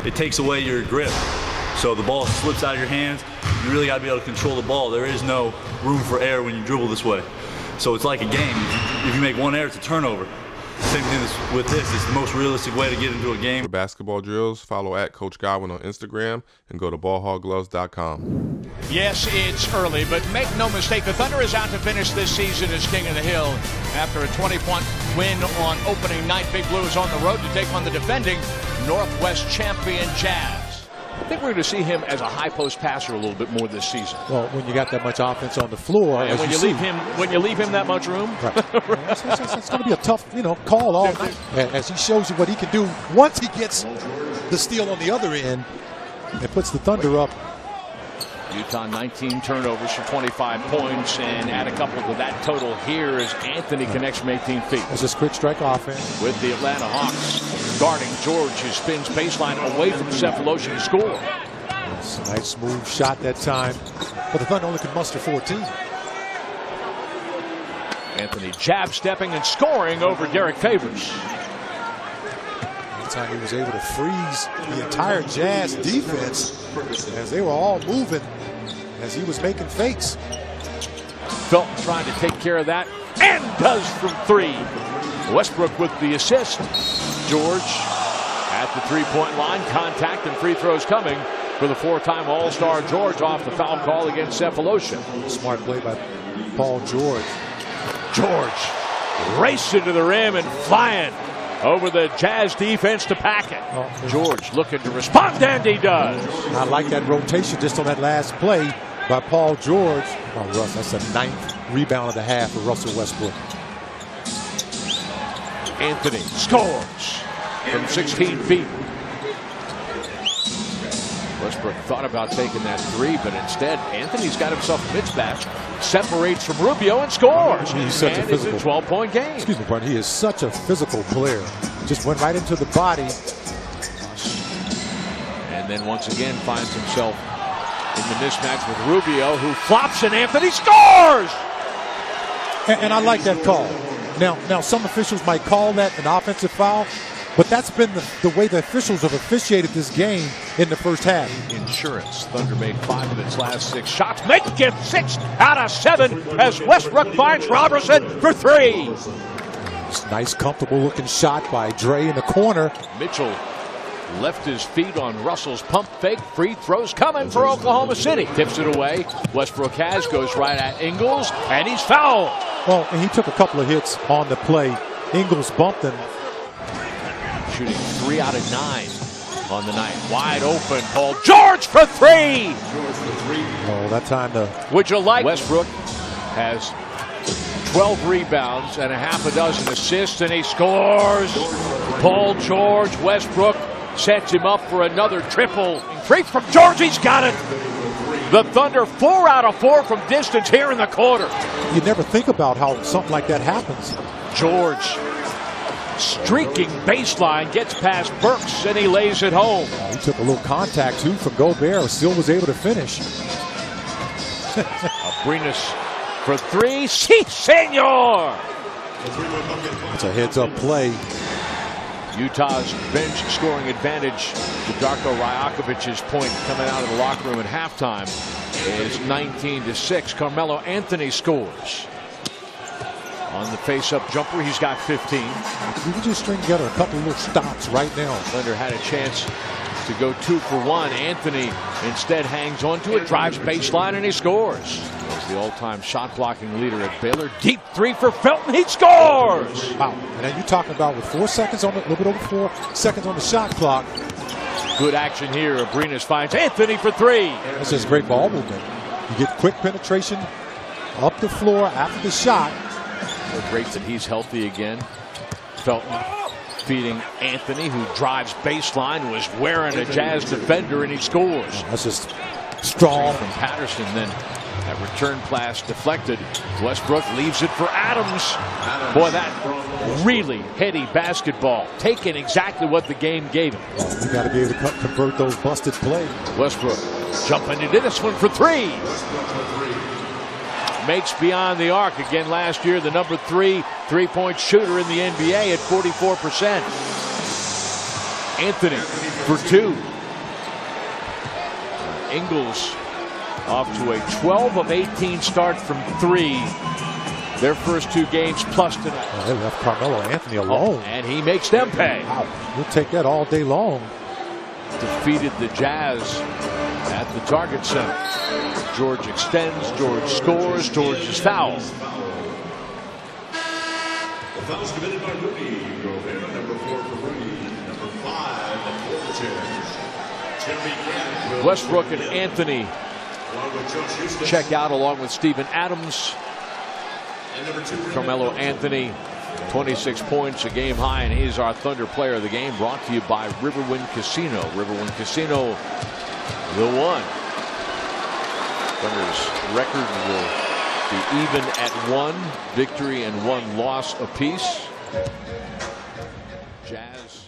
it takes away your grip. So the ball slips out of your hands. You really got to be able to control the ball. There is no room for error when you dribble this way. So it's like a game. If you make one error, it's a turnover. Same thing with this. It's the most realistic way to get into a game. For basketball drills, follow at Coach Godwin on Instagram and go to ballhoggloves.com. Yes, it's early, but make no mistake, the Thunder is out to finish this season as King of the Hill. After a 20-point win on opening night, Big Blue is on the road to take on the defending Northwest champion Jazz. I think we're going to see him as a high post passer a little bit more this season. Well, when you got that much offense on the floor, and when you leave him that much room, right. It's going to be a tough, call all night as he shows you what he can do once he gets the steal on the other end and puts the Thunder up. Utah 19 turnovers for 25 points, and add a couple to that total here as Anthony connects from 18 feet. It's just quick strike offense. With the Atlanta Hawks guarding George, who spins baseline away from Cephalosha to score. Nice smooth shot that time, but the Thunder only could muster 14. Anthony jab stepping and scoring over Derek Favors. That time he was able to freeze the entire Jazz defense as they were all moving as he was making fakes. Felton trying to take care of that and does from three. Westbrook with the assist. George at the three-point line. Contact and free throws coming for the four-time All-Star George off the foul call against Cephalosha. Smart play by Paul George. George racing to the rim and flying over the Jazz defense to pack it. George looking to respond, and he does. I like that rotation just on that last play by Paul George. Oh, Russ, that's a 9th rebound of the half for Russell Westbrook. Anthony scores from 16 feet. Westbrook thought about taking that three, but instead Anthony's got himself a mismatch, separates from Rubio and scores. He's such a physical. It's a 12-point game. Excuse me, Brian. He is such a physical player. Just went right into the body. And then once again finds himself in the mismatch with Rubio, who flops and Anthony scores! And I like that call. Now some officials might call that an offensive foul, but that's been the way the officials have officiated this game in the first half. Insurance. Thunder made 5 of its last 6 shots. Make it 6 out of 7 as Westbrook finds Robertson for 3. Nice, comfortable-looking shot by Dre in the corner. Mitchell left his feet on Russell's pump fake. Free throws coming for Oklahoma City. Tips it away. Westbrook goes right at Ingles, and he's fouled. Well, and he took a couple of hits on the play. Ingles bumped him. Shooting 3 out of 9 on the night. Wide open. Paul George for 3. Oh, that time Would you like? Westbrook has 12 rebounds and a half a dozen assists, and he scores. Paul George, Westbrook sets him up for another triple. 3 from George, he's got it. The Thunder 4 out of 4 from distance here in the quarter. You never think about how something like that happens. George streaking baseline, gets past Burks, and he lays it home. He took a little contact too from Gobert, still was able to finish. Abrinas for 3. Si, senor! It's a heads-up play. Utah's bench scoring advantage to Darko Rajakovic's point coming out of the locker room at halftime is 19-6. Carmelo Anthony scores. On the face-up jumper, he's got 15. We can just string together a couple of little stops right now. Thunder had a chance to go 2 for 1. Anthony instead hangs on to it, drives baseline, and he scores. As the all-time shot-blocking leader at Baylor. Deep 3 for Felton. He scores! Wow. And then you're talking about with 4 seconds on the, a little bit over 4 seconds on the shot clock. Good action here. Abrinas finds Anthony for 3. That's just great ball movement. You get quick penetration up the floor after the shot. Great that he's healthy again. Felton feeding Anthony, who drives baseline, was wearing a Jazz defender, and he scores. That's just strong from Patterson. Then that return pass deflected. Westbrook leaves it for Adams. Boy, that really heady basketball, taking exactly what the game gave him. You got to be able to convert those busted plays. Westbrook jumping into this one for 3. Makes beyond the arc. Again, last year, the number 3 three-point shooter in the NBA at 44%. Anthony for 2. Ingles off to a 12 of 18 start from 3. Their first 2 games plus tonight. They left Carmelo Anthony alone. And he makes them pay. Wow. We'll take that all day long. Defeated the Jazz at the Target Center. George extends, George scores, George is fouled. The foul's committed by Rudy Gobert, number 4 for Rudy, number 5 for Westbrook and Anthony check out along with Steven Adams. Carmelo Anthony, 26 points, a game high, and he's our Thunder player of the game, brought to you by Riverwind Casino. Riverwind Casino, the one. Thunder's record will be even at 1 victory and 1 loss apiece. Jazz